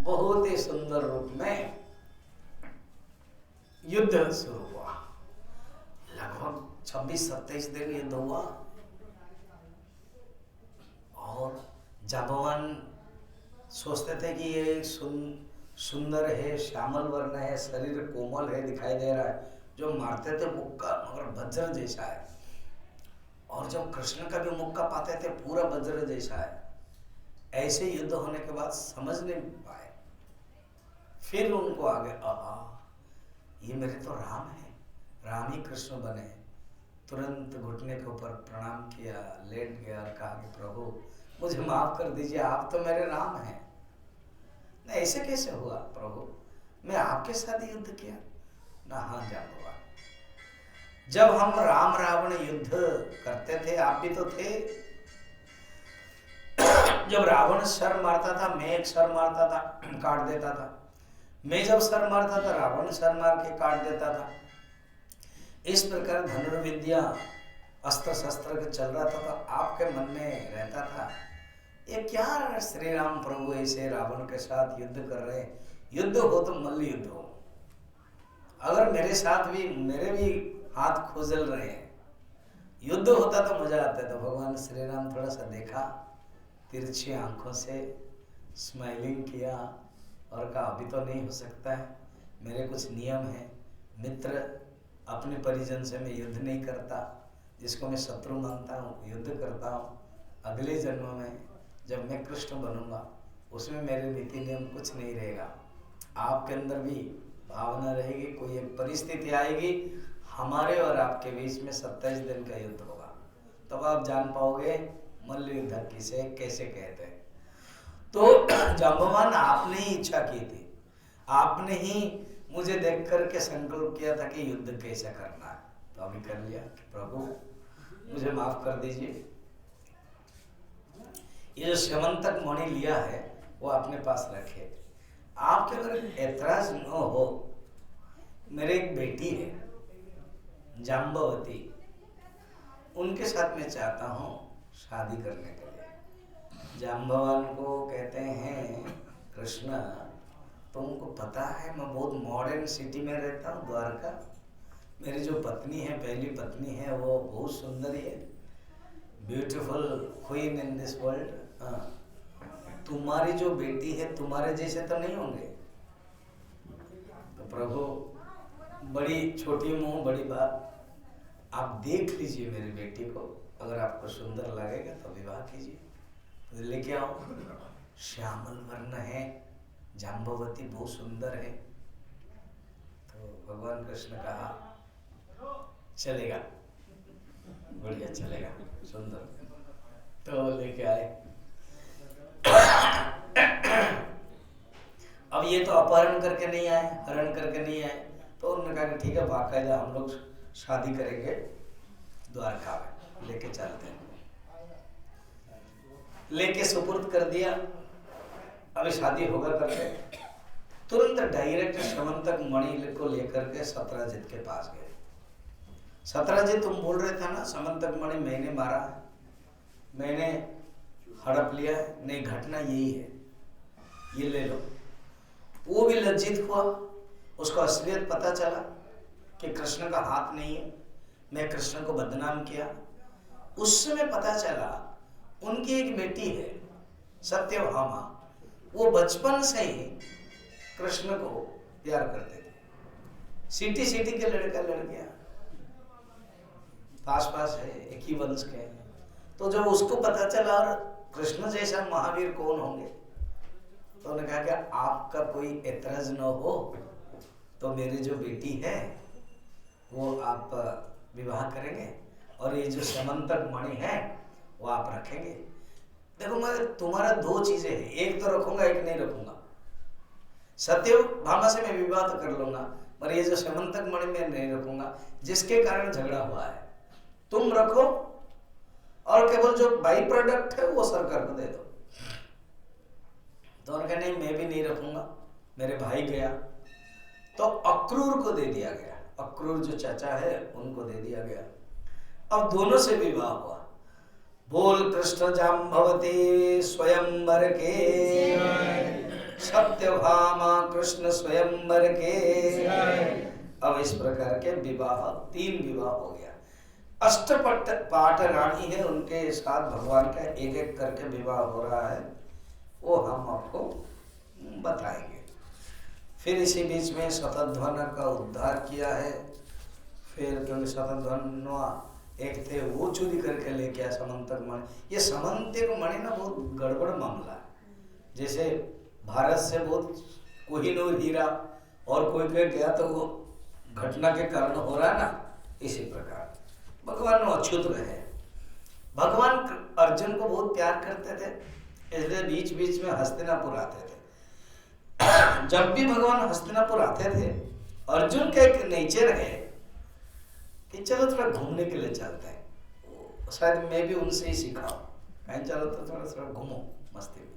बहुत ही सुंदर रूप में युद्ध शुरू हुआ। लगभग 26-27 दिन युद्ध हुआ और जांबवान सोचते थे कि ये सुंदर है, श्यामल वर्ण है, शरीर कोमल है, दिखाई दे रहा है। जो मारते थे मुक्का मगर वज्र जैसा है, और जब कृष्ण का भी मुक्का पाते थे पूरा वज्र जैसा है। ऐसे युद्ध होने के बाद समझ नहीं पाए। फिर उनको आगे ये मेरे तो राम है, राम ही कृष्ण बने। तुरंत घुटने के ऊपर प्रणाम किया, लेट गया और कहा कि प्रभु मुझे माफ कर दीजिए, आप तो मेरे राम हैं। नहीं, ऐसे कैसे हुआ प्रभु, मैं आपके साथ युद्ध किया ना। हाँ जांबवान, जब हम राम रावण युद्ध करते थे आप भी तो थे। जब रावण सर मारता था मैं एक सर मारता था, काट देता था। मैं जब सर मारता था रावण सर मार के काट देता था। इस प्रकार धनुर्विद्या अस्त्र शस्त्र के चल रहा था। तो आपके मन में रहता था ये क्या श्री राम प्रभु ऐसे रावण के साथ युद्ध कर रहे हैं। युद्ध हो तो मल्ल युद्ध हो, अगर मेरे साथ भी मेरे भी हाथ खुजल रहे हैं, युद्ध होता तो मजा आता। तो भगवान श्री राम थोड़ा सा देखा, तिरछी आंखों से स्माइलिंग किया और कहा अभी तो नहीं हो सकता है, मेरे कुछ नियम हैं। मित्र अपने परिजन से मैं युद्ध नहीं करता, जिसको मैं शत्रु मानता हूँ युद्ध करता हूँ। अगले जन्म में जब मैं कृष्ण बनूंगा उसमें मेरे नीति नियम कुछ नहीं रहेगा। आपके अंदर भी भावना रहेगी, कोई एक परिस्थिति आएगी हमारे और आपके बीच में 27 दिन का युद्ध होगा, तब आप जान पाओगे मल्ल युद्ध किसे कैसे कहते हैं। तो जांबवान आपने ही इच्छा की थी, आपने ही मुझे देख करके संकल्प किया था कि युद्ध कैसे करना है, तो अभी कर लिया कि प्रभु मुझे माफ कर दीजिए। ये जो स्यमंतक मणि लिया है वो अपने पास रखे। आपके अगर ऐतराज न हो, मेरे एक बेटी है जाम्बवती, उनके साथ मैं चाहता हूँ शादी करने के लिए। जाम्बवान को कहते हैं कृष्ण तुमको पता है मैं बहुत मॉडर्न सिटी में रहता हूँ, द्वारका। मेरी जो पत्नी है, पहली पत्नी है, वो बहुत सुंदर है, beautiful queen in this world. तुम्हारी जो बेटी है तुम्हारे जैसे तो नहीं होंगे। तो प्रभु बड़ी छोटी मुंह बड़ी बात, आप देख लीजिए मेरी बेटी को, अगर आपको सुंदर लगेगा तो विवाह कीजिए। तो लेके आओ, श्यामल वर्ण है, जाम्बवती बहुत सुंदर है। तो भगवान कृष्ण कहा चलेगा, बढ़िया चलेगा, सुंदर। तो लेके आए। अब ये तो अपहरण करके नहीं आए, हरण करके नहीं आए, तो उन्होंने कहा कि ठीक है बाकायदा हम लोग शादी करेंगे द्वारका में, लेके चलते हैं। लेके सुपुर्द कर दिया, अभी शादी होगा करके तुरंत डायरेक्ट स्यमंतक मणि को लेकर के सत्यजित के पास गए। सत्यजित तुम बोल रहे थे ना स्यमंतक मणि मैंने मारा है, मैंने हड़प लिया है, नहीं घटना यही है, ये ले लो। वो भी लज्जित हुआ, उसको असलियत पता चला कि कृष्ण का हाथ नहीं है, मैं कृष्ण को बदनाम किया। उस समय पता चला उनकी एक बेटी है सत्यभामा, वो बचपन से ही कृष्ण को प्यार करते थे। सिटी सिटी के लड़का लड़कियां पास पास है, एक ही वंश के हैं। तो जब उसको पता चला और कृष्ण जैसा महावीर कौन होंगे, तो उन्होंने कहा कि आपका कोई ऐतराज न हो तो मेरी जो बेटी है वो आप विवाह करेंगे, और ये जो स्यमंतक मणि है वो आप रखेंगे। देखो मैं तुम्हारा दो चीजें हैं, एक तो रखूंगा एक नहीं रखूंगा। सत्यभामा से मैं विवाह तो कर लूंगा, पर ये जो स्यमंतक मणि मैं नहीं रखूंगा, जिसके कारण झगड़ा हुआ है। तुम रखो और केवल जो बाई प्रोडक्ट है वो सरकार को दे दो। तो उन्होंने कहा नहीं मैं भी नहीं रखूंगा, मेरे भाई गया। तो अक्रूर को दे दिया गया, अक्रूर जो चाचा है उनको दे दिया गया। अब दोनों से विवाह हुआ। बोल कृष्ण जाम्बवती स्वयंवर के, सत्यभामा कृष्ण स्वयंवर के। अब इस प्रकार के विवाह, 3 विवाह हो गया। अष्टपट पाठ रानी है, उनके साथ भगवान का एक एक करके विवाह हो रहा है, वो हम आपको बताएंगे। फिर इसी बीच में शतध्वन का उद्धार किया है। फिर क्योंकि शतध्वन एक थे, वो चोरी करके लेके आया समंतक मणि। ये समंतक मणि ना बहुत गड़बड़ मामला है। जैसे भारत से बहुत कोहिनूर हीरा और कोई गया तो वो घटना के कारण हो रहा है ना, इसी प्रकार भगवान अछूत रहे। भगवान अर्जुन को बहुत प्यार करते थे, इसलिए बीच बीच में हस्तिनापुर आते थे। जब भी भगवान हस्तिनापुर आते थे, अर्जुन का एक नेचर है कि चलो थोड़ा घूमने के लिए चलते हैं। शायद मैं भी उनसे ही सीखा हूँ, कहीं चलो तो थोड़ा घूमो मस्ती में।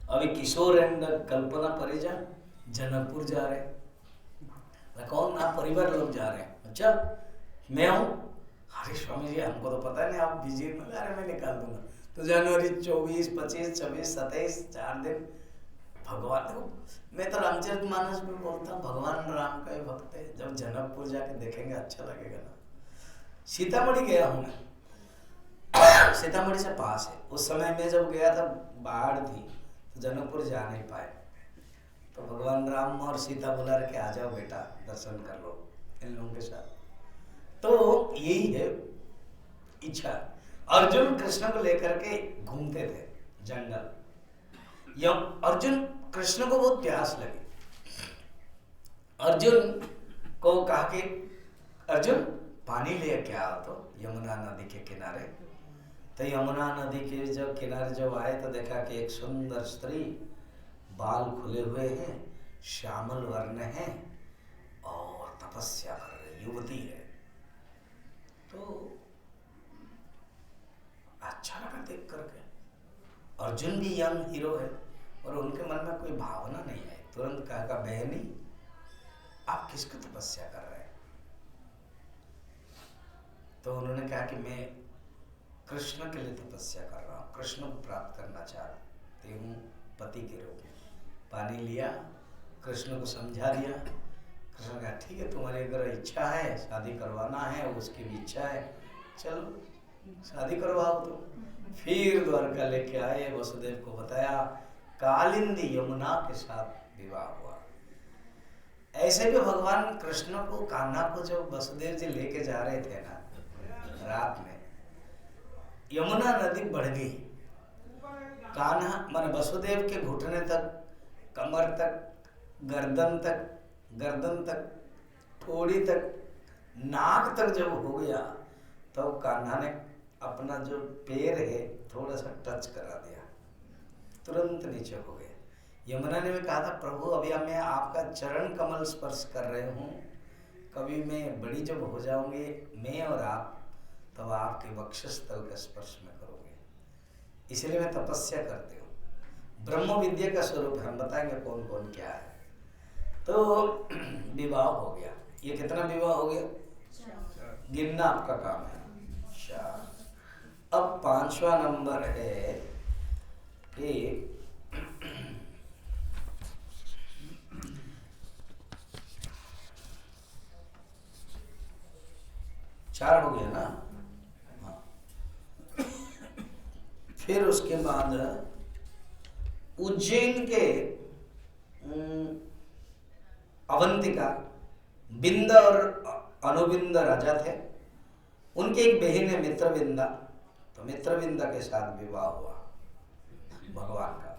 अभी किशोर एंड कल्पना परिजा जनकपुर जा रहे, कौन? आप परिवार लोग जा रहे हैं। अच्छा मैं हूँ? अरे स्वामी जी हमको तो पता नहीं, आप बिजी। अरे मैं निकाल दूंगा। तो जनवरी 24, 25, 26, 27 4 दिन भगवान। देखो मैं तो रामचरितमानस में बोलता हूँ, भगवान राम का ही भक्त है। जब जनकपुर जाके देखेंगे अच्छा लगेगा ना। सीतामढ़ी गया हूँ मैं, सीतामढ़ी से पास है। उस समय में जब गया था बाढ़ थी, तो जनकपुर जा नहीं पाए, तो भगवान राम और सीता बुला के आ जाओ बेटा दर्शन कर लो इन लोगों के साथ। तो यही है इच्छा। अर्जुन कृष्ण को लेकर के घूमते थे जंगल। अर्जुन कृष्ण को बहुत प्यास लगी। अर्जुन को कहा कि अर्जुन पानी ले क्या आओ तो यमुना नदी के किनारे। तो यमुना नदी के जब किनारे जब आए तो देखा कि एक सुंदर स्त्री, बाल खुले हुए हैं, श्यामल वर्ण है और तपस्या कर रही युवती है। तो अच्छा लगा देख करके। अर्जुन भी यंग हीरो है और उनके मन में कोई भावना नहीं है। तुरंत कहा बहनी आप किसकी तपस्या कर रहे हैं? तो उन्होंने कहा कि मैं कृष्ण के लिए तपस्या कर रहा हूँ, कृष्ण को प्राप्त करना चाहती हूँ पति के रूप में। पानी लिया, कृष्ण को समझा दिया। कृष्ण कहा ठीक है, तुम्हारी अगर इच्छा है शादी करवाना है, उसकी भी इच्छा है, चलो शादी करवाओ। तो फिर द्वारका लेके आए, वसुदेव को बताया, कालिंदी यमुना के साथ विवाह हुआ। ऐसे भी भगवान कृष्ण को, कान्हा को जब वसुदेव जी लेके जा रहे थे ना रात में, यमुना नदी बढ़ गई। कान्हा माने वसुदेव के घुटने तक, कमर तक, गर्दन तक, ठोड़ी तक, नाक तक जब हो गया तो कान्हा ने अपना जो पैर है थोड़ा सा टच करा दिया, तुरंत नीचे हो गए। यमुना ने भी कहा था प्रभु अभी मैं आपका चरण कमल स्पर्श कर रहे हूँ, कभी मैं बड़ी जब हो जाऊंगी मैं और आप, तब आपके वक्षस्थल का स्पर्श में करोगे, इसलिए मैं तपस्या करती हूँ। ब्रह्म विद्या का स्वरूप हम बताएंगे कौन कौन क्या है। तो विवाह हो गया। ये कितना विवाह हो गया? गिनना आपका काम है। 4। अब 5वां नंबर है कि चार हो गया ना। हाँ। फिर उसके बाद उज्जैन के अवंतिका, बिंद और अनुबिंद राजा थे। उनकी एक बहन है मित्रविंदा, तो मित्रविंदा के साथ विवाह हुआ भगवान का।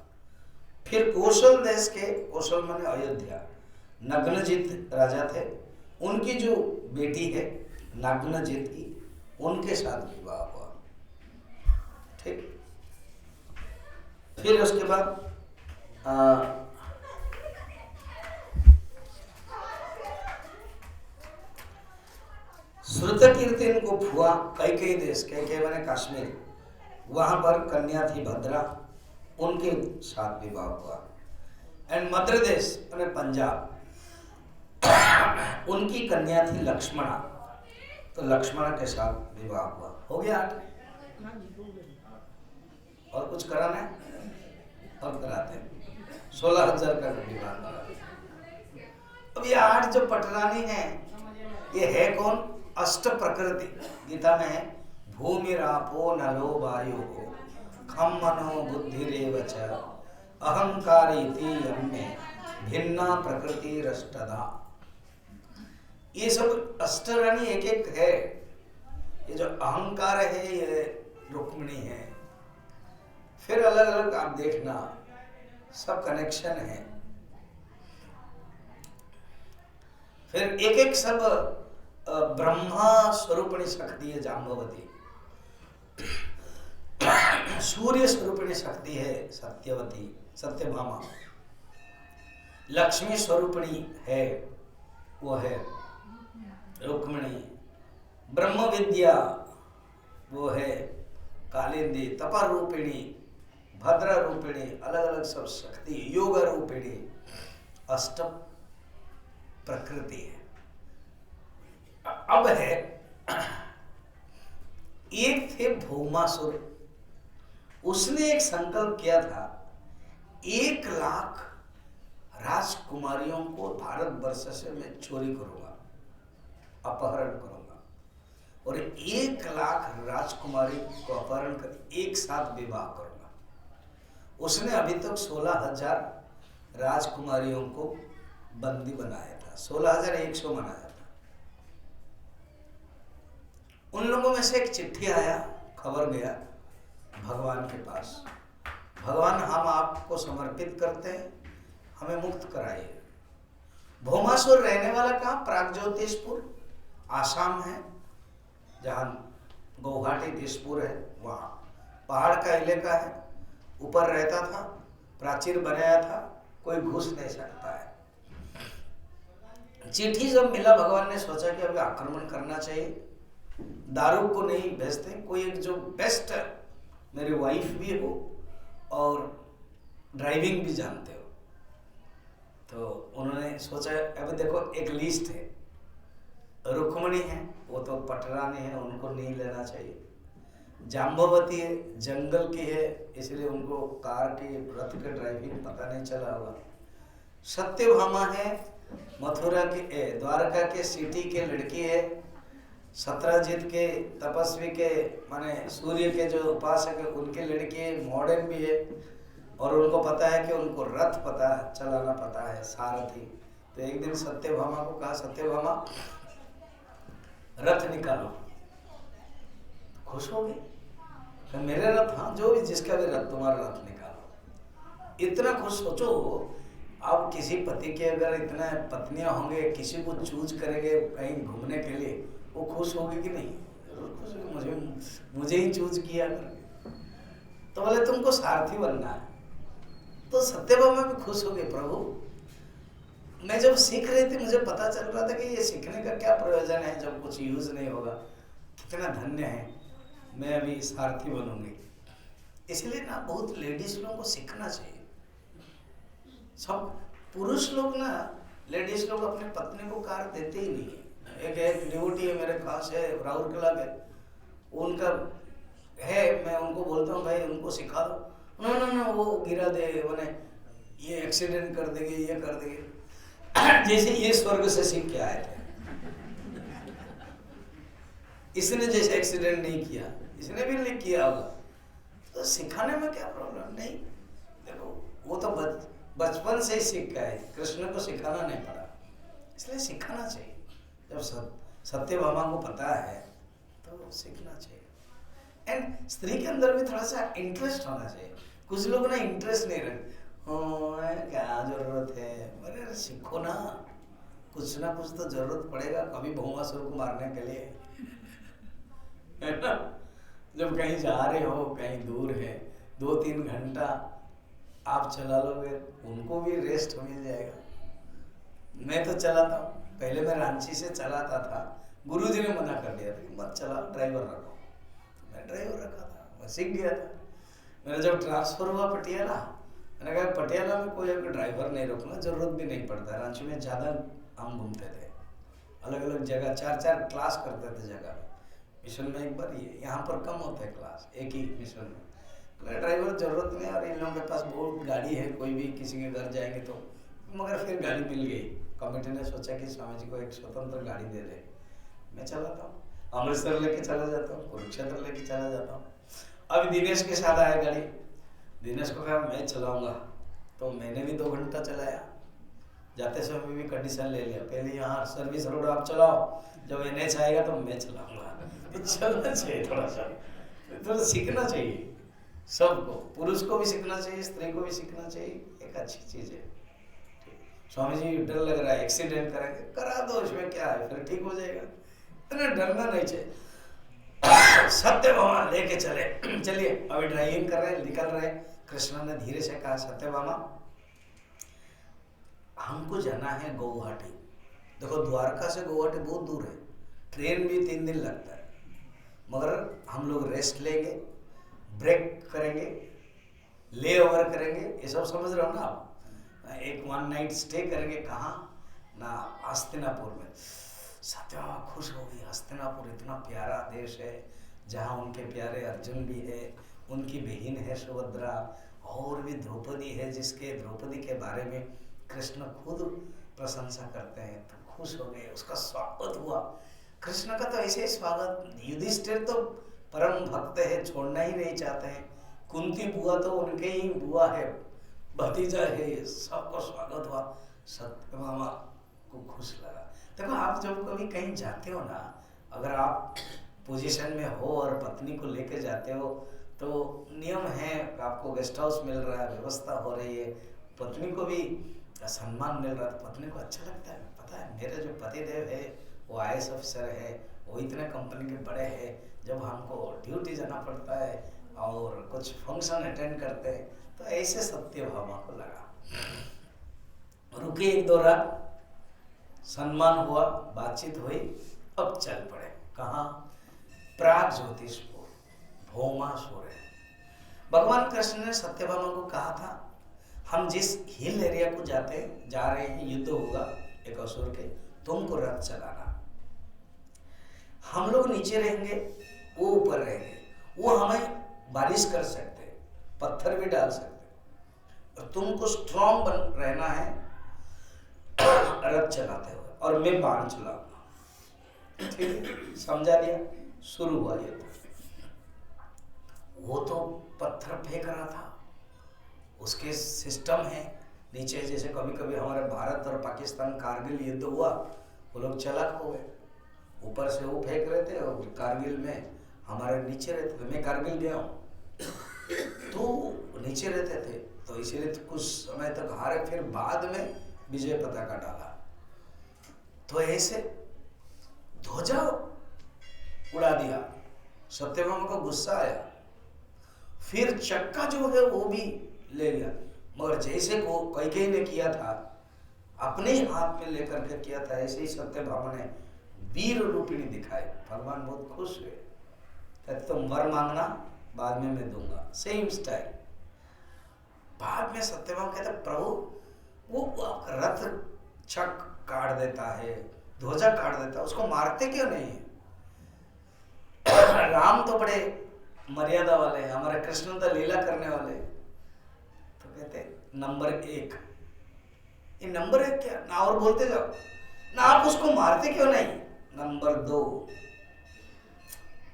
फिर कौशल देश के, कौशल माने अयोध्या, नग्नजित राजा थे। उनकी जो बेटी है नग्नजित की, उनके साथ विवाह हुआ। ठीक। फिर उसके बाद श्रुतकीर्ति को फुआ, कई देश, कई माने कश्मीर, वहां पर कन्या थी भद्रा, उनके साथ विवाह हुआ। एंड मध्य देश माने पंजाब, उनकी कन्या थी लक्ष्मणा, तो लक्ष्मणा के साथ विवाह हुआ। हो गया 8। और कुछ कराना है? और कराते हैं 16,000 का विवाह कराते हैं। अब ये 8 जो पटरानी है ये है कौन? अष्ट प्रकृति। गीता में है भूमि रापो नलो वायु खम मनो बुद्धिरेव च अहंकारिति यम्मे भिन्ना प्रकृति रष्टधा। ये सब अष्टरानी एक एक है। ये जो अहंकार है ये रुक्मिणी है। फिर अलग अलग आप देखना सब कनेक्शन है। फिर एक एक सब ब्रह्मा स्वरूपिणी शक्ति है जाम्बवती, सूर्य स्वरूपिणी शक्ति है सत्यवती सत्यभामा, लक्ष्मी स्वरूपिणी है वो है रुक्मिणी, ब्रह्म विद्या वो है कालिंदी, तपा रूपिणी, भद्र रूपिणी, अलग अलग सब शक्ति, योग रूपिणी, अष्ट प्रकृति है। अब है एक थे भौमासुर, उसने एक संकल्प किया था 1 लाख राजकुमारियों को भारतवर्ष से मैं चोरी करूंगा, अपहरण करूंगा और 1 लाख राजकुमारी को अपहरण कर एक साथ विवाह करूंगा। उसने अभी तक 16,000 राजकुमारियों को बंदी बनाया था, 16,100 बनाया था। उन लोगों में से एक चिट्ठी आया, खबर गया भगवान के पास, भगवान हम आपको समर्पित करते हैं, हमें मुक्त कराइए। भौमासुर रहने वाला कहाँ? प्रागज्योतिषपुर आसाम है, जहाँ गुवाहाटी दिसपुर है, वहाँ पहाड़ का इलाका है, ऊपर रहता था, प्राचीर बनाया था, कोई घुस नहीं सकता है। चिट्ठी जब मिला भगवान ने सोचा कि अभी आक्रमण करना चाहिए, दारू को नहीं भेजते, कोई एक जो बेस्ट मेरी वाइफ भी हो और ड्राइविंग भी जानते हो। तो उन्होंने सोचा अभी देखो एक लिस्ट है, रुक्मिणी है वो तो पटरानी है, उनको नहीं लेना चाहिए, जाम्बवती है जंगल की है इसलिए उनको कार की रथ के ड्राइविंग पता नहीं चला होगा, सत्यभामा है मथुरा के द्वारका के सिटी के लड़की है, सत्रजीत के तपस्वी के माने सूर्य के जो उपासक है उनके लड़की है, मॉडर्न भी है और उनको पता है कि उनको रथ पता चलाना पता है, सारथी। तो एक दिन सत्यभामा को कहा सत्यभामा रथ निकालो, खुश हो गई, मेरे रथ, हाँ जो भी जिसका भी रथ, तुम्हारा रथ निकालो। इतना खुश सोचो, अब किसी पति के अगर इतना पत्नियां होंगे, किसी को चूज करेंगे कहीं घूमने के लिए, वो खुश होगी कि नहीं? जरूर खुश होगी, मुझे ही चूज किया। तो बोले तुमको सारथी बनना है। तो सत्यभामा भी खुश हो गई, प्रभु मैं जब सीख रही थी मुझे पता चल रहा था कि ये सीखने का क्या प्रयोजन है जब कुछ यूज नहीं होगा, कितना धन्य है, मैं अभी सारथी बनूंगी। इसलिए ना बहुत लेडीज लोगों को सीखना चाहिए। सब पुरुष लोग ना, लेडीज लोग अपनी पत्नी को कार देते ही नहीं है। एक ड्यूटी है मेरे पास है राउरकेला में, उनका है, मैं उनको बोलता हूँ भाई उनको सिखा दो, ना वो गिरा दे, मैंने ये एक्सीडेंट कर देंगे, ये कर देंगे, जैसे ये स्वर्ग से सीख के आए थे। इसने जैसे एक्सीडेंट नहीं किया, इसने भी नहीं किया होगा, तो सिखाने में क्या प्रॉब्लम? नहीं, देखो वो तो बचपन से ही सीख गए, कृष्ण को सिखाना नहीं पड़ा, इसलिए सिखाना चाहिए। जब सत्यभामा को पता है तो सीखना चाहिए। एंड स्त्री के अंदर भी थोड़ा सा इंटरेस्ट होना चाहिए। कुछ लोग ना इंटरेस्ट नहीं रखते, क्या जरूरत है, अरे सीखो ना कुछ तो जरूरत पड़ेगा कभी भौमासुर को मारने के लिए, है ना? जब कहीं जा रहे हो, कहीं दूर है, 2-3 घंटा आप चला लोगे, उनको भी रेस्ट मिल जाएगा। मैं तो चलाता हूँ, पहले मैं रांची से चलाता था, गुरुजी ने मना कर दिया था कि मत चला, ड्राइवर रखो, तो मैं ड्राइवर रखा था, मैं सीख गया था। मेरा जब ट्रांसफर हुआ पटियाला, मैंने कहा पटियाला में कोई अगर ड्राइवर नहीं रोकना, जरूरत भी नहीं पड़ता। रांची में ज़्यादा हम घूमते थे, अलग अलग जगह 4-4 क्लास करते थे जगह। मिशन में एक बार ये, यहाँ पर कम होते हैं क्लास, एक ही मिशन में। ड्राइवर जरूरत नहीं, और इन लोगों के पास बहुत गाड़ी है, कोई भी किसी के घर जाएंगे तो। मगर फिर गाड़ी मिल गई। कमेटी ने सोचा कि स्वामी जी को एक स्वतंत्र गाड़ी दे दे। मैं चलाता हूँ, अमृतसर लेके चला जाता हूँ, कुरुक्षेत्र लेके चला जाता हूँ। अब दिनेश के साथ आया गाड़ी, दिनेश को कहा मैं चलाऊंगा, तो मैंने भी 2 घंटा चलाया। जाते समय भी कंडीशन ले लिया, पहले यहाँ सर्विस रोड आप चलाओ, जब NH आएगा तो मैं चलाऊंगा। चलना चाहिए थोड़ा सा, तो सीखना चाहिए सबको, पुरुष को भी सीखना चाहिए, स्त्री को भी सीखना चाहिए, एक अच्छी चीज है। स्वामी जी डर लग रहा है एक्सीडेंट करेंगे, करा दो, इसमें क्या है, फिर ठीक हो जाएगा, इतना डरना नहीं चाहिए। सत्यभामा लेके चले, चलिए अभी ड्राइविंग कर रहे हैं, निकल रहे हैं। कृष्ण ने धीरे से कहा सत्यभामा हमको जाना है गुवाहाटी। देखो द्वारका से गुवाहाटी बहुत दूर है, ट्रेन भी 3 दिन लगता है, मगर हम लोग रेस्ट लेंगे, ब्रेक करेंगे, ले ओवर करेंगे, ये सब समझ रहे हो ना आप। एक 1 नाइट स्टे करेंगे, कहाँ ना, हस्तिनापुर में। सत्यभामा खुश हो गई, हस्तिनापुर इतना प्यारा देश है, जहाँ उनके प्यारे अर्जुन भी है, उनकी बहन है सुभद्रा, और भी द्रौपदी है, जिसके द्रौपदी के बारे में कृष्ण खुद प्रशंसा करते हैं। तो खुश हो गए, उसका स्वागत हुआ। कृष्ण का तो ऐसे ही स्वागत, युधिष्ठिर तो परम भक्त है, छोड़ना ही नहीं चाहते हैं। कुंती बुआ तो उनके ही बुआ है, भतीजा है, सबको स्वागत हुआ। सत्यभामा को खुश लगा। देखो आप जब कभी कहीं जाते हो ना, अगर आप पोजीशन में हो और पत्नी को लेके जाते हो, तो नियम है, आपको गेस्ट हाउस मिल रहा है, व्यवस्था हो रही है, पत्नी को भी सम्मान मिल रहा है, तो पत्नी को अच्छा लगता है। पता है मेरे जो पतिदेव है वो IAS ऑफिसर है, वो इतने कंपनी के बड़े हैं, जब हमको ड्यूटी जाना पड़ता है और कुछ फंक्शन अटेंड करते हैं, तो ऐसे सत्यभामा को लगा। रुके 1-2 रात, सम्मान हुआ, बातचीत हुई, अब चल पड़े। कहाँ? प्राग ज्योतिषपुर, भौमासुर है। भगवान कृष्ण ने सत्यभामा को कहा था हम जिस हिल एरिया को जा रहे हैं, युद्ध होगा एक असुर के, तुमको रथ चलाना, हम लोग नीचे रहेंगे, वो ऊपर रहेंगे, वो हमें बारिश कर सकते, पत्थर भी डाल सकते, और तुमको स्ट्रॉन्ग बन रहना है रथ चलाते हुए, और मैं बाण चलाऊंगा। ठीक है, समझा दिया। शुरू हुआ ये, वो तो पत्थर फेंक रहा था, उसके सिस्टम है नीचे, जैसे कभी कभी हमारे भारत और पाकिस्तान कारगिल युद्ध हुआ, वो लोग चालाक हो गए, ऊपर से वो फेंक रहे थे और कारगिल में हमारे नीचे रहते थे। मैं कारगिल गया हूँ, तो नीचे रहते थे, तो इसीलिए तो कुछ समय तक हारे, फिर बाद में विजय पताका डाला। तो ऐसे ध्वजा उड़ा दिया, सत्यभामा को गुस्सा आया, फिर चक्का जो है वो भी ले गया, मगर जैसे को कैकेयी ने किया था, अपने हाथ में लेकर के किया था, ऐसे ही सत्यभामा ने वीर रूपिणी दिखाई। भगवान बहुत खुश हुए, कहते तुम वर मांगना, बाद में मैं दूंगा, सेम स्टाइल। बाद में सत्यभामा कहता प्रभु वो रथ चक काट देता है, ध्वजा काट देता है, उसको मारते क्यों नहीं है? राम तो बड़े मर्यादा वाले हैं, हमारे कृष्ण तो लीला करने वाले। तो कहते नंबर 1, ये नंबर 1 क्या ना, और बोलते जाओ ना, आप उसको मारते क्यों नहीं? नंबर 2,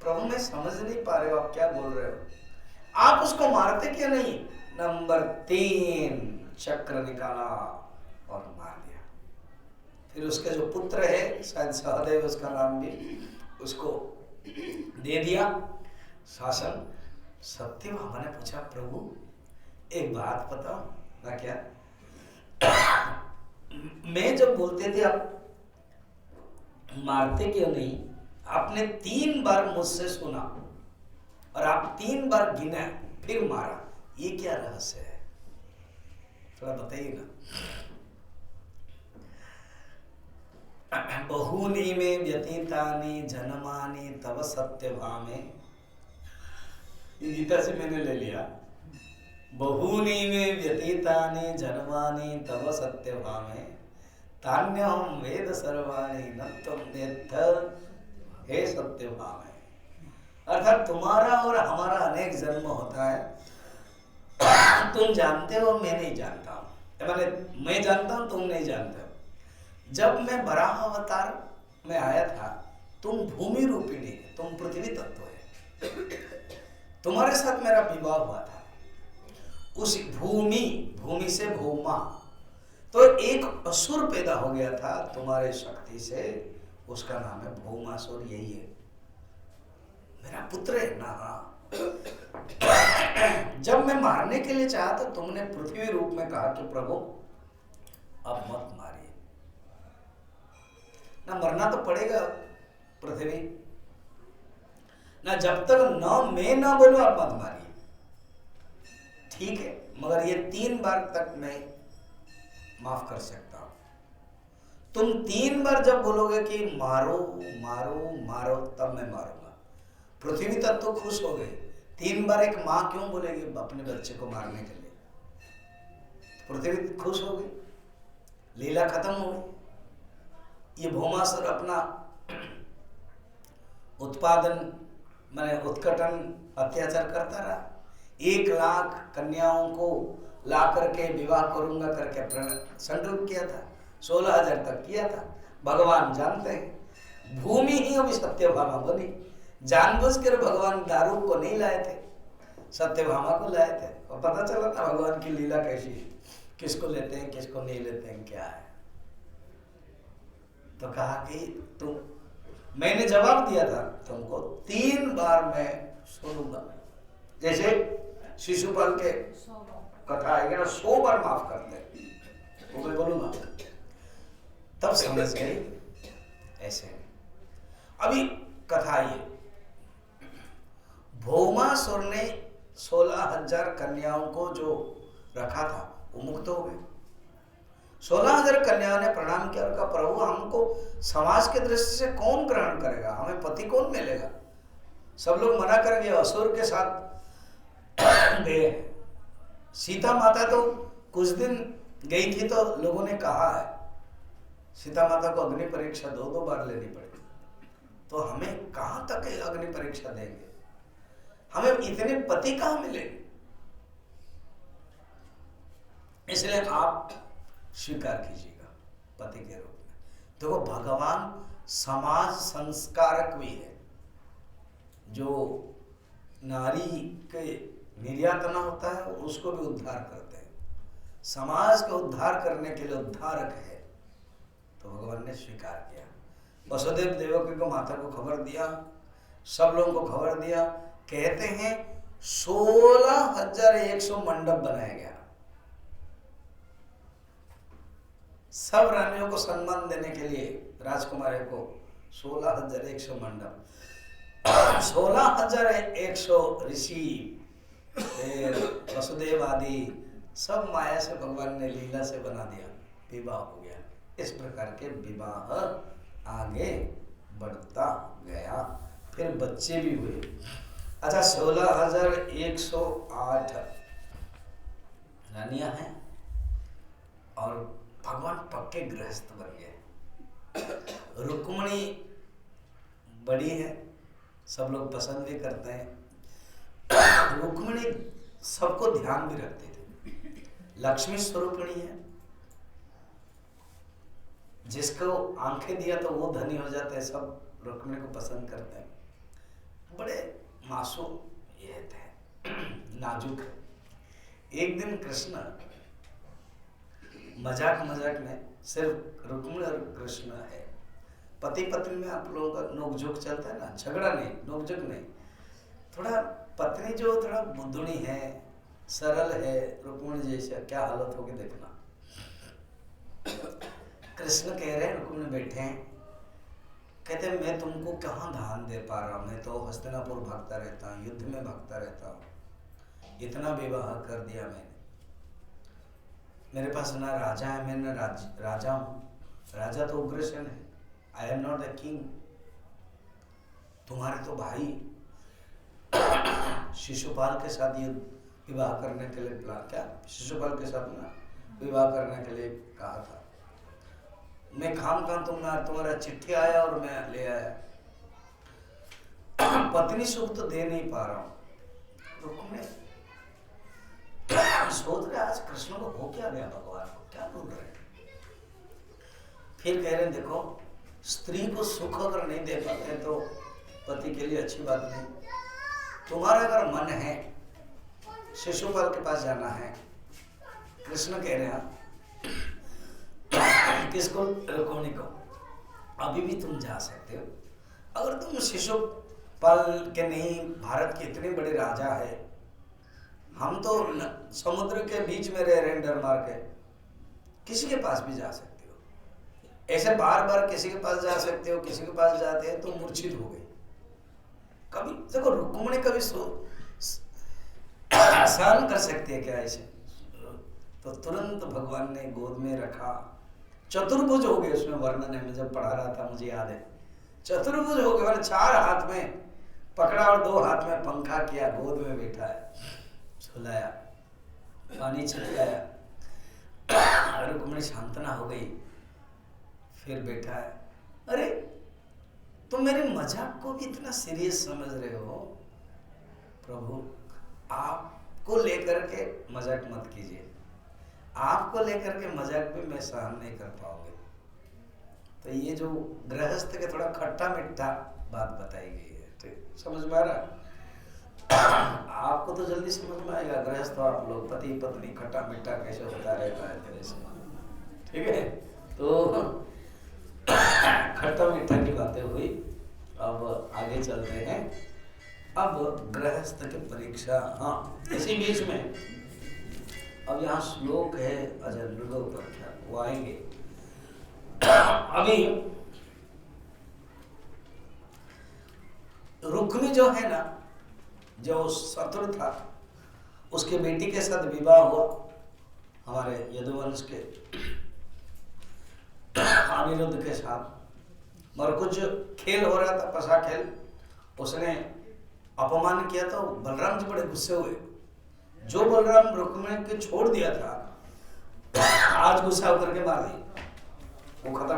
प्रभु मैं समझ नहीं पा रहे हो आप क्या बोल रहे हो, आप उसको मारते क्यों नहीं? नंबर 3, चक्र निकाला और मार दिया। फिर उसके जो पुत्र है, शायद सहदेव उसका नाम भी, उसको दे दिया शासन। सत्यभामा ने पूछा प्रभु एक बात बताओ ना, क्या मैं जब बोलते थे आप मारते क्यों नहीं, आपने 3 बार मुझसे सुना और आप 3 बार गिना फिर मारा, ये क्या रहस्य है, थोड़ा बताइएगा। बहूनि में व्यतीतानि जन्मानि तव सत्यभामे, गीता से मैंने ले लिया। बहूनि में व्यतीतानि जन्मानि तव सत्यभामे, तान्यहं वेद सर्वाणि न त्वं वेत्थ हे सत्यभामे। अर्थात तुम्हारा और हमारा अनेक जन्म होता है, तुम जानते हो मैं नहीं जानता हूँ, मैंने मैं जानता हूँ तुम नहीं जानते हो। जब मैं वराह अवतार में आया था, तुम भूमि रूपिणी, तुम पृथ्वी तत्व है, तुम्हारे साथ मेरा विवाह हुआ था। उस भूमि से भूमा, तो एक असुर पैदा हो गया था तुम्हारे शक्ति से, उसका नाम है भूमासुर। यही है मेरा पुत्र है ना। जब मैं मारने के लिए चाहा तो तुमने पृथ्वी रूप में कहा कि प्रभु अब मत मारिए ना, मरना तो पड़ेगा पृथ्वी ना, जब तक न मैं ना बोलूं आप मत मारिए। ठीक है, मगर ये 3 बार तक मैं माफ कर सकता हूं। तुम 3 बार जब बोलोगे कि मारो मारो मारो, तब मैं मारूंगा। पृथ्वी तक तो खुश हो गई। 3 बार एक माँ क्यों बोलेगी अपने बच्चे को मारने के लिए? पृथ्वी खुश हो गई, लीला खत्म हो गई। ये भौमासुर अपना उत्पादन माने उत्कटन अत्याचार करता रहा। 1 लाख कन्याओं को ला करके विवाह करूंगा करके संकल्प किया था। 16,000 तक किया था। भगवान जानते हैं, भूमि ही अभी सत्यभामा बनी। जानबूझकर भगवान दारू को नहीं लाए थे, सत्यभामा को लाए थे। और पता चला था भगवान की लीला कैसी है, किसको लेते हैं किसको नहीं लेते हैं, क्या है। तो कहा कि तुम, मैंने जवाब दिया था तुमको 3 बार मैं सुनूंगा। जैसे शिशुपाल के कथा आएगी ना, 100 बार माफ करते हैं, वो मैं बोलूंगा। तब समझ गई ऐसे। अभी कथा ये, भौमासुर ने 16,000 कन्याओं को जो रखा था वो मुक्त हो गए। 16,000 कन्याओं ने प्रणाम किया और कहा प्रभु हमको समाज के दृष्टि से कौन ग्रहण करेगा, हमें पति कौन मिलेगा? सब लोग मना करेंगे, असुर के साथ गए। सीता माता तो कुछ दिन गई थी तो लोगों ने कहा है सीता माता को अग्नि परीक्षा 2 बार लेनी पड़ी। तो हमें कहां तक अग्नि परीक्षा देंगे, हमें इतने पति कहां मिलेंगे? इसलिए आप स्वीकार कीजिएगा पति के रूप में। देखो भगवान समाज संस्कारक भी है। जो नारी के निर्यातना होता है उसको भी उद्धार करते हैं, समाज का उद्धार करने के लिए उद्धारक है। तो भगवान ने स्वीकार किया। वसुदेव देवकी को माता को खबर दिया, सब लोगों को खबर दिया। कहते हैं 16,100 मंडप बनाया गया। सब रानियों को सम्मान देने के लिए राजकुमारियों को 16,100 मंडप, 16,100 ऋषि, वसुदेव आदि सब माया से भगवान ने लीला से बना दिया, विवाह हो गया। इस प्रकार के विवाह आगे बढ़ता गया, फिर बच्चे भी हुए। अच्छा 16,108 रानियां हैं और भगवान पक्के गृहस्थ बन गए। रुक्मिणी बड़ी है, सब लोग पसंद भी करते हैं। रुक्मिणी सबको ध्यान भी रखती थी, लक्ष्मी स्वरूपिणी है। जिसको आंखें दिया तो वो धनी हो जाते हैं, सब रुक्मिणी को पसंद करते हैं। बड़े मासूम ये थे, नाजुक है। एक दिन कृष्ण मजाक में, सिर्फ रुक्मिणी और कृष्ण है, पति पत्नी में आप लोगों का नोकझोंक चलता है ना, झगड़ा नहीं, नोकझोंक नहीं। थोड़ा पत्नी जो थोड़ा बुद्धुनी है, सरल है, रुक्मिणी जैसे, क्या हालत होगी देखना। कृष्ण कह रहे हैं, रुक्मिणी बैठे हैं, कहते हैं मैं तुमको कहाँ ध्यान दे पा रहा हूँ, मैं तो हस्तिनापुर भागता रहता हूँ, युद्ध में भागता रहता हूँ, इतना विवाह कर दिया मैंने, मेरे पास ना राजा है, मैं ना राजा हूँ, राजा तो उग्रसेन है, I am not the king. तुम्हारे तो भाई शिशुपाल के साथ ये विवाह करने के लिए प्लान, क्या शिशुपाल के साथ ना विवाह करने के लिए कहा था, मैं खाम तुम्हारा चिट्ठी आया और मैं ले आया, पत्नी सुख तो दे नहीं पा रहा हूं। रुक्मिणी सोच रहे आज कृष्ण को हो क्या गया, भगवान को क्या बोल रहे हैं। फिर कह रहे हैं देखो, स्त्री को सुख अगर नहीं दे पाते तो पति के लिए अच्छी बात नहीं। तुम्हारा अगर मन है शिशुपाल के पास जाना है, कृष्ण कह रहे हैं किसको, रुक्मिणी को, अभी भी तुम जा सकते हो। अगर तुम शिशुपाल के नहीं, भारत के इतने बड़े राजा है, हम तो समुद्र के बीच में रह रहे हैं डर मार के, किसी के पास भी जा सकते हो। ऐसे बार बार किसी के पास जा सकते हो, किसी के पास जाते हैं तो मूर्छित हो गए। कभी देखो रुक्मिणी कभी सहन कर सकती है क्या ऐसे, तो तुरंत भगवान ने गोद में रखा। चतुर्भुज हो गए, उसमें वर्णन है, मैं जब पढ़ा रहा था मुझे याद है, चतुर्भुज हो गए, मैंने 4 हाथ में पकड़ा और 2 हाथ में पंखा किया, गोद में बैठा है, सुलाया, पानी छिड़काया, रुक्मिणी शांतना हो गई। फिर बैठा है, अरे तुम मेरे मजाक को भी इतना सीरियस समझ रहे हो, प्रभु आपको लेकर के मजाक मत कीजिए, आपको लेकर के मजाक भी मैं सहन नहीं कर पाऊंगी। तो ये जो गृहस्थ के थोड़ा खट्टा मिठा बात बताई गई है, ठीक समझ में आ रहा? आपको तो जल्दी समझ में आएगा, गृहस्थ आप लोग पति पत्नी खट्टा मिठा कैसे होता रहता है तेरे से, ठीक है। तो खट्टा मीठा की बातें हुई, अब आगे चलते हैं। अब गृहस्थ की परीक्षा, हाँ इसी बीच में अब यहाँ श्लोक है अजय मृगोपाख्या, वो आएंगे। अभी रुक्मी जो है ना, जो शत्रु था, उसके बेटी के साथ विवाह हुआ हमारे यदुवंश के अनिरुद्ध के साथ, मगर कुछ खेल हो रहा था, पसा खेल, उसने अपमान किया तो बलराम जी बड़े गुस्से हुए। जो बलराम रुक्मिणी के छोड़ दिया था, आज गुस्सा होकर के मार दी, वो खत्म।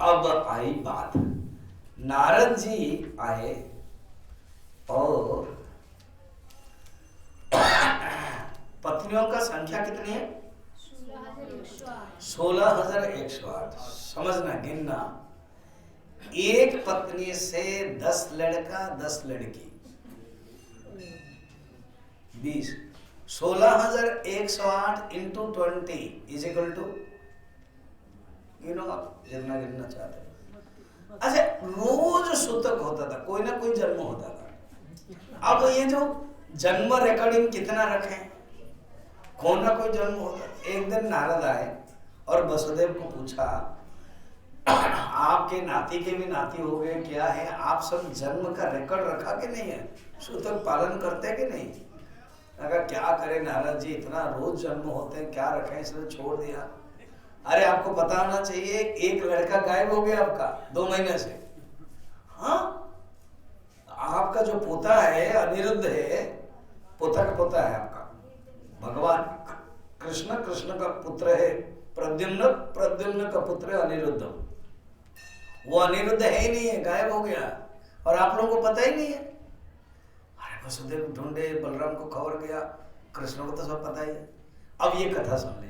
अब आई बात, नारद जी आए और पत्नियों का संख्या कितनी है? 16,108। समझना, गिनना, एक पत्नी से 10 लड़का 10 लड़की, 20, 16,108 इंटू 20 इज इक्वल टू, गिनो आप जितना गिनना चाहते हैं। अच्छा, रोज सूतक होता था, कोई ना कोई जन्म होता था। अब ये जो जन्म रिकॉर्डिंग कितना रखें, कौन ना कोई जन्म होता। एक दिन नारद आए और वसुदेव को पूछा, आपके नाती के भी नाती हो गए, क्या है, आप सब जन्म का रिकॉर्ड रखा कि नहीं है, सूतक पालन करते कि नहीं? अगर क्या करे नारद जी, इतना रोज जन्म होते हैं, क्या रखें, इसने छोड़ दिया। अरे आपको पता होना चाहिए, एक लड़का गायब हो गया आपका 2 महीने से। हाँ, आपका जो पोता है अनिरुद्ध है, पोता का पोता है आपका, भगवान कृष्ण, कृष्ण का पुत्र है प्रद्युम्न, प्रद्युम्न का पुत्र है अनिरुद्ध। वो अनिरुद्ध है ही नहीं है, गायब हो गया, और आप लोगों को पता ही नहीं है। अरे वसुदेव ढूंढे, बलराम को खबर गया, कृष्ण को तो सब पता ही है। अब ये कथा सुन लीजिए।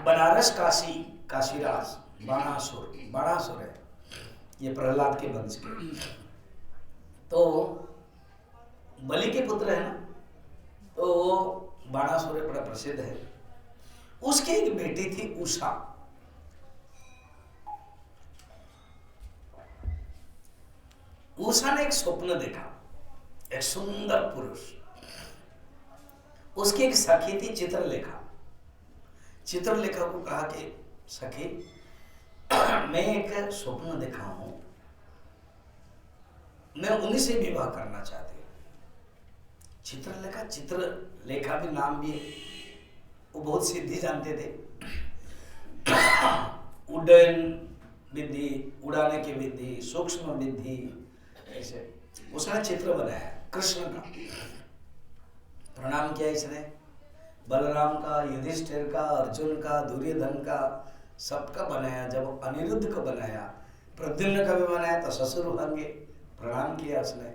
बनारस काशी, काशीराज, बाणासुर, बाणासुर है ये प्रहलाद के वंश के, तो बलि के पुत्र है ना, तो वो बाणासुर बड़ा प्रसिद्ध है। उसकी एक बेटी थी उषा। उषा ने एक स्वप्न देखा, एक सुंदर पुरुष। उसकी एक सखी थी चित्रलेखा। चित्रलेखा को कहा कि सखी, मैं एक स्वप्न देखा हूं, मैं उन्हीं से विवाह करना चाहती हूं। चित्रलेखा, चित्रलेखा भी नाम भी है, वो बहुत सिद्धि जानते थे, उड्डयन विधि, उड़ाने की विधि, सूक्ष्म विधि, ऐसे उसने चित्र बनाया कृष्ण का, प्रणाम किया इसने, बलराम का, युधिष्ठिर का, अर्जुन का, दुर्योधन का, सबका बनाया। जब अनिरुद्ध का बनाया, प्रद्युम्न का भी बनाया, तो ससुर होंगे, प्रणाम किया उसने।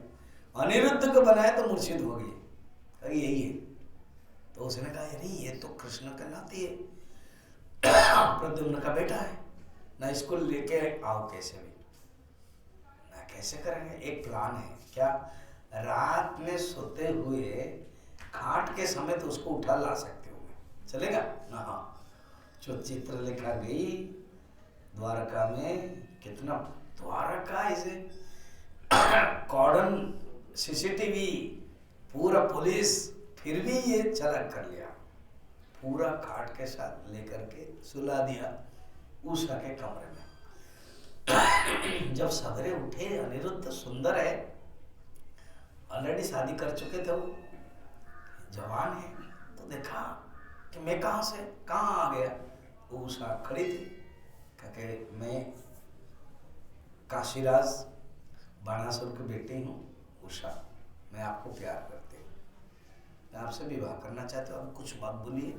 अनिरुद्ध को बनाया तो मूर्छित हो गई, यही है तो उसने कहा अरे ये तो कृष्ण का नाती है, प्रद्युम्न का बेटा है ना, इसको लेके आओ कैसे भी ना, कैसे करेंगे, एक प्लान है। क्या? रात में सोते हुए खाट के समय तो उसको उठा ला सकते हो, चलेगा ना? हाँ, जो चित्रलेखा गई द्वारका में, कितना द्वारका इसे कॉर्डन, सीसीटीवी, पूरा पुलिस, फिर भी ये चालाक कर लिया, पूरा खाट के साथ लेकर के सुला दिया उषा के कमरे में। जब सवेरे उठे, अनिरुद्ध सुंदर है, ऑलरेडी शादी कर चुके थे, वो जवान है, तो देखा कि मैं कहाँ आ गया। उषा खड़ी थी, कहके मैं काशीराज बाणासुर की बेटी हूँ उषा, मैं आपको प्यार करती हूँ, मैं आपसे विवाह करना चाहती हूँ, अब कुछ मत बोलिए,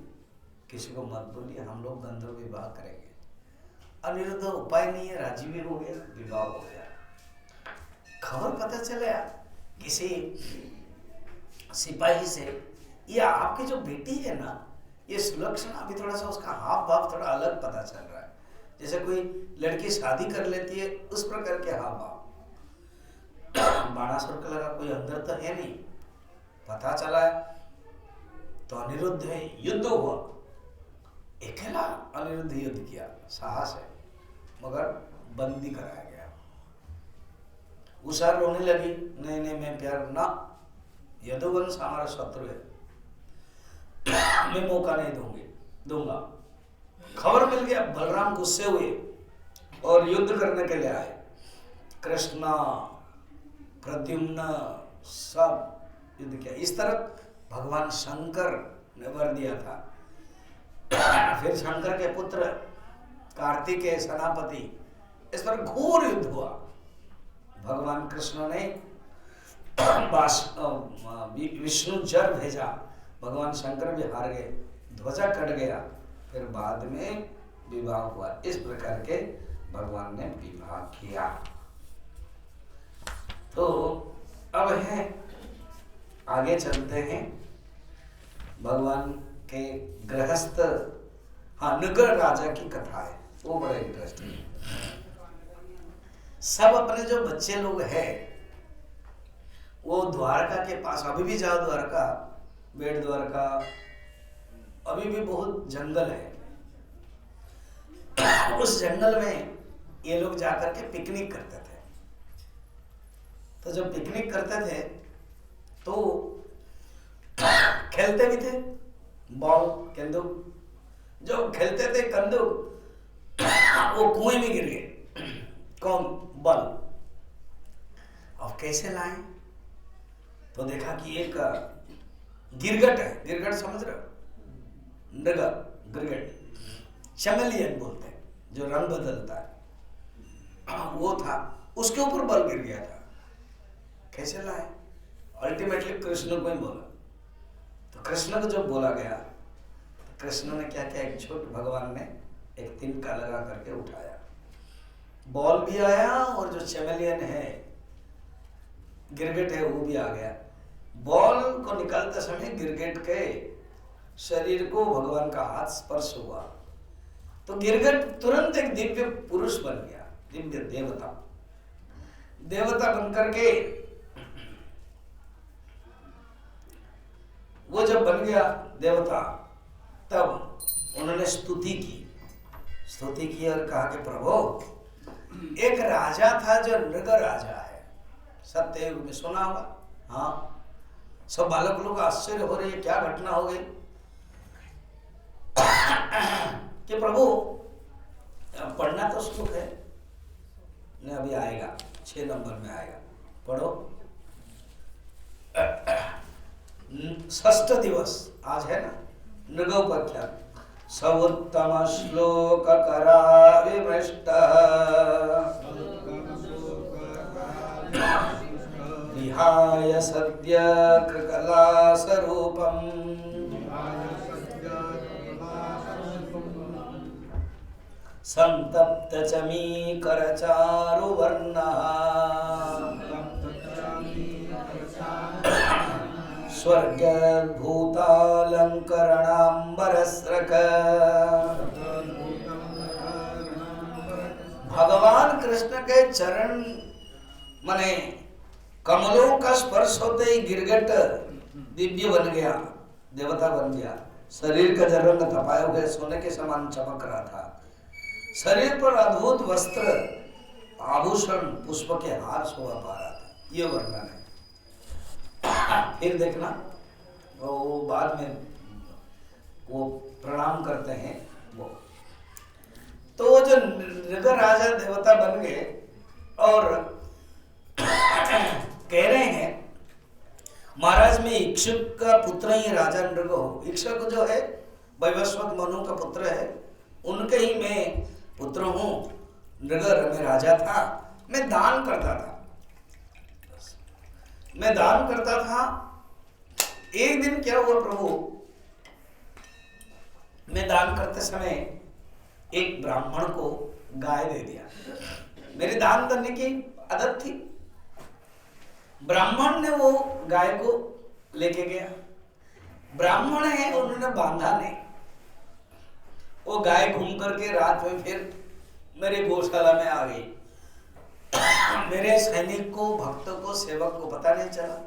किसी को मत बोलिए, हम लोग गंधर्व विवाह करेंगे। अनिरुद्ध उपाय नहीं है, राजी भी हो गया, विवाह हो गया। खबर पता चला किसी सिपाही से, ये आपकी जो बेटी है ना, ये सुलक्षणा, अभी थोड़ा सा उसका हाव भाव थोड़ा अलग पता चल रहा है, जैसे कोई लड़की शादी कर लेती है उस प्रकार के हाव भाव। बाणासुर को लगा कोई अंदर तो है नहीं, पता चला है तो अनिरुद्ध है, युद्ध हुआ, अकेला अनिरुद्ध युद्ध किया, साहस है, मगर बंदी कराया गया। उषा रोने लगी, नहीं नहीं मैं प्यार ना, यदुवंश हमारा शत्रु है, मैं मौका नहीं दूंगा। खबर मिल गया, बलराम गुस्से हुए और युद्ध करने के लिए आए। कृष्ण, प्रद्युम्न सब युद्ध किया। इस तरह भगवान शंकर ने वर दिया था। फिर शंकर के पुत्र कार्तिकेय सेनापति, इस पर घोर युद्ध हुआ। भगवान कृष्ण ने विष्णु जर भेजा, भगवान शंकर भी हार गए, ध्वजा कट गया, फिर बाद में विवाह हुआ। इस प्रकार के भगवान ने विवाह किया। तो अब है, आगे चलते हैं, भगवान के गृहस्थ, हाँ, नगर राजा की कथा है, वो बड़ा इंटरेस्टिंग है। सब अपने जो बच्चे लोग हैं वो द्वारका के पास, अभी भी जाओ द्वारका, बेट द्वारका, अभी भी बहुत जंगल है। उस जंगल में ये लोग जाकर के पिकनिक करते थे। तो जब पिकनिक करते थे तो खेलते भी थे, बॉल, कंदूक, जो खेलते थे कंदूक, वो कुएं में गिर गए। कौन? बल। अब कैसे लाएं? तो देखा कि एक गिरगट है, गिरगट समझ रहे हो? नगर, गिरगट, चैमेलियन बोलते हैं, जो रंग बदलता है, वो था, उसके ऊपर बल गिर गया था। कैसे लाए? अल्टीमेटली कृष्ण को ही बोला। तो कृष्ण को जब बोला गया, तो कृष्ण ने क्या किया, एक छोटे भगवान ने एक तिनका लगा करके उठाया, बॉल भी आया और जो चैमेलियन है, गिरगिट है, वो भी आ गया। बॉल को निकालते समय गिरगिट के शरीर को भगवान का हाथ स्पर्श हुआ, तो गिरगिट तुरंत एक दिव्य पुरुष बन गया, दिव्य देवता, देवता बनकर के वो जब बन गया देवता, तब उन्होंने स्तुति की और कहा कि प्रभु, एक राजा था जो नृग राजा है, सत्ययुग में सुना होगा। हाँ, सब बालक लोग आश्चर्य हो रहे, क्या घटना हो गई कि प्रभु, पढ़ना तो श्लोक है, नहीं अभी आएगा, 6 नंबर में आएगा, पढ़ो। 6 दिवस आज है ना, नृगोपाख्यान, सवोत्तम श्लोक कराविमृष्ट विहाय सद्य कृकला स्वरूपम संतप्त चमी करचारु वर्णः स्वर्गभूतालंकरणांबरस्रक। भगवान कृष्ण के चरण माने कमलों का स्पर्श होते ही गिरगिट दिव्य बन गया, देवता बन गया। शरीर का रंग तपाए हुए सोने के समान चमक रहा था। शरीर पर अद्भुत वस्त्र आभूषण पुष्प के हार शोभा पा रहा था। ये वर्णन है। फिर देखना वो बाद में वो प्रणाम करते हैं वो। तो वो जो नृग राजा देवता बन गए और कह रहे हैं महाराज में इक्षुक का पुत्र ही राजा नृग हो। इक्षुक जो है वैवस्वत मनु का पुत्र है, उनके ही मैं पुत्र हूँ। नृग में राजा था, मैं दान करता था। एक दिन क्या हुआ प्रभु, मैं दान करते समय एक ब्राह्मण को गाय दे दिया। मेरी दान करने की आदत थी। ब्राह्मण ने वो गाय को लेके गया। ब्राह्मण है, उन्होंने बांधा नहीं। वो गाय घूम करके रात में फिर मेरे गौशाला में आ गई। मेरे सैनिक को, भक्त को, सेवक को पता नहीं चला।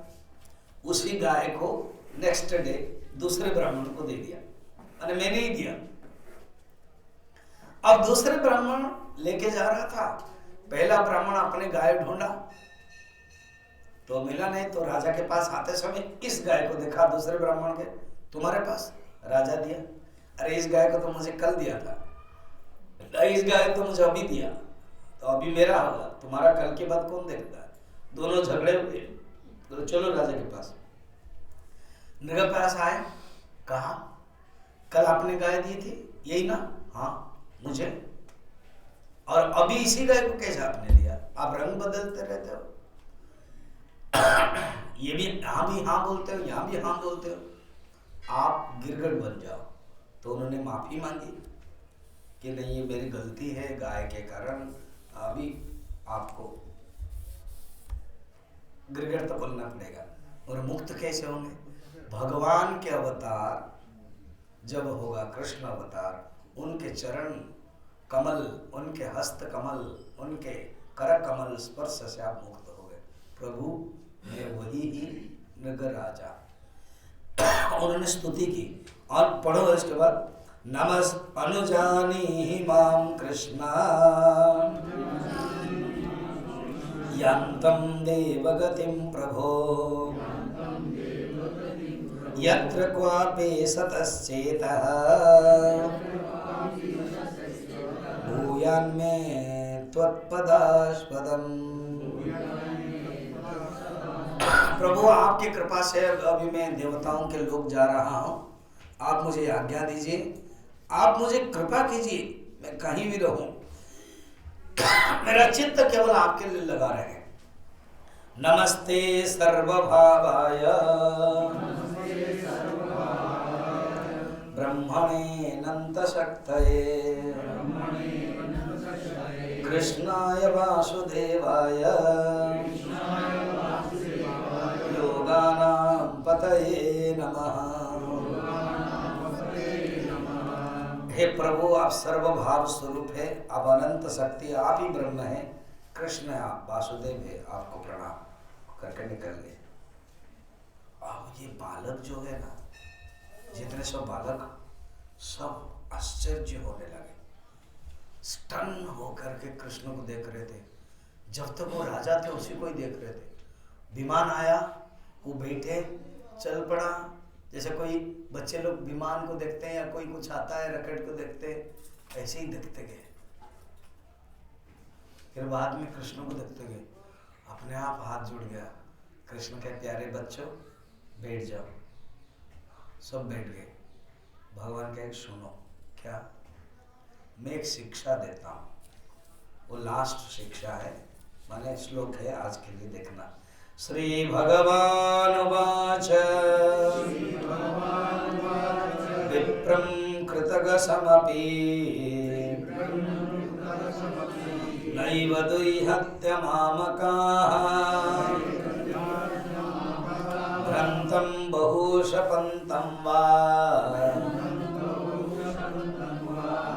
उसी गाय को नेक्स्ट डे दूसरे ब्राह्मण को दे दिया, अरे मैंने ही दिया। अब दूसरे ब्राह्मण लेके जा रहा था। पहला ब्राह्मण अपने गाय ढूंढा तो मिला नहीं, तो राजा के पास आते समय इस गाय को देखा दूसरे ब्राह्मण के, तुम्हारे पास? राजा दिया। अरे इस गाय को तो मुझे कल दिया था, इस गाय तो मुझे अभी दिया, तो अभी मेरा होगा, तुम्हारा कल के बाद कौन देखता है? दोनों झगड़े हुए। तो चलो राजा के पास। नृग पास आए, कहा कल आपने गाय दी थी यही ना? हाँ मुझे। और अभी इसी गाय को कैसे आपने लिया? आप रंग बदलते रहते हो, ये भी हाँ बोलते हो, यहाँ भी हाँ बोलते हो, आप गिरगिट बन जाओ। तो उन्होंने माफी मांगी कि नहीं ये मेरी गलती है, गाय के कारण अभी आपको गिरगिट तो बोलना पड़ेगा। और मुक्त कैसे होंगे? भगवान के अवतार जब होगा, कृष्ण अवतार, उनके चरण कमल, उनके हस्त कमल, उनके कर कमल स्पर्श से आप मुक्त हो गए। प्रभु मैं वही ही नृग राजा। उन्होंने स्तुति की। और पढ़ो इसके बाद, नमस् अनुजानी माम कृष्णा यन्तं देवगतिं प्रभो यत्र क्वापि सतश्चेतः भूयान्मे त्वत्पदास्पदम्। प्रभु आपकी कृपा से अभी मैं देवताओं के लोग जा रहा हूँ, आप मुझे आज्ञा दीजिए, आप मुझे कृपा कीजिए, मैं कहीं भी रहूं, मेरा चित्त केवल आपके लिए लगा रहे। नमस्ते सर्वभावाय ब्रह्मणे अनंत शक्तये कृष्णाय वासुदेवाय योगानां पतये नमः। हे प्रभु आप सर्वभाव स्वरूप है, आप अनंत शक्ति, आप ही ब्रह्म है, कृष्ण है, आप वासुदेव है, आपको प्रणाम करके निकल गए। अब ये बालक जो है ना, जितने सब बालक सब आश्चर्य होने लगे, स्टन होकर के कृष्ण को देख रहे थे। जब तक वो राजा थे उसी को ही देख रहे थे। विमान आया, वो बैठे, चल पड़ा। जैसे कोई बच्चे लोग विमान को देखते हैं या कोई कुछ आता है रॉकेट को देखते हैं, ऐसे ही देखते गए। फिर बाद में कृष्ण को देखते गए, अपने आप हाथ जुड़ गया। कृष्ण के प्यारे बच्चों बैठ जाओ। सब बैठ गए। भगवान कहे सुनो, क्या? मैं एक शिक्षा देता हूँ, वो लास्ट शिक्षा है, माने श्लोक है, आज के लिए देखना। श्री भगवान वाच विप्रं कृतगसमपि नैव दुह्यत्य मामकाः अनंतं बहुशपन्तं वा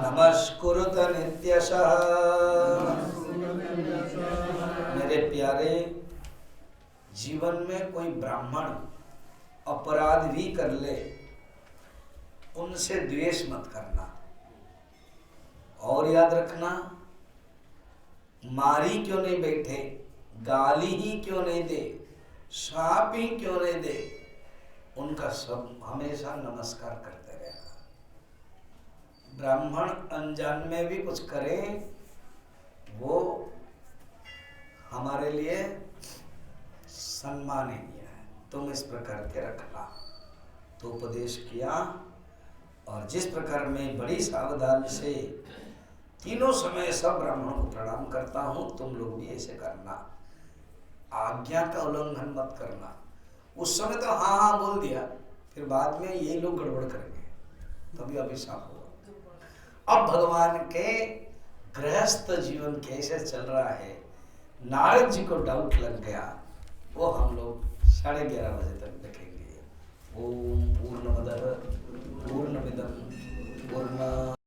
नमस्कुरुत नित्यशः। मेरे प्यारे, जीवन में कोई ब्राह्मण अपराध भी कर ले, उनसे द्वेष मत करना। और याद रखना, मारी क्यों नहीं बैठे, गाली ही क्यों नहीं दे, शाप ही क्यों नहीं दे, उनका सब हमेशा नमस्कार करते रहना। ब्राह्मण अनजान में भी कुछ करे, वो हमारे लिए सम्माननीय है। तुम इस प्रकार के रखना। तो उपदेश किया, और जिस प्रकार मैं बड़ी सावधानी से तीनों समय सब ब्राह्मणों को प्रणाम करता हूँ, तुम लोग भी ऐसे करना। आज्ञा का उल्लंघन मत करना। उस समय तो हाँ हाँ बोल दिया, फिर बाद में ये लोग गड़बड़ करेंगे, तभी अभिशाप होगा। अब भगवान के गृहस्थ जीवन कैसे चल रहा है, नारद जी को डाउट लग गया। वो हम लोग 11:30 बजे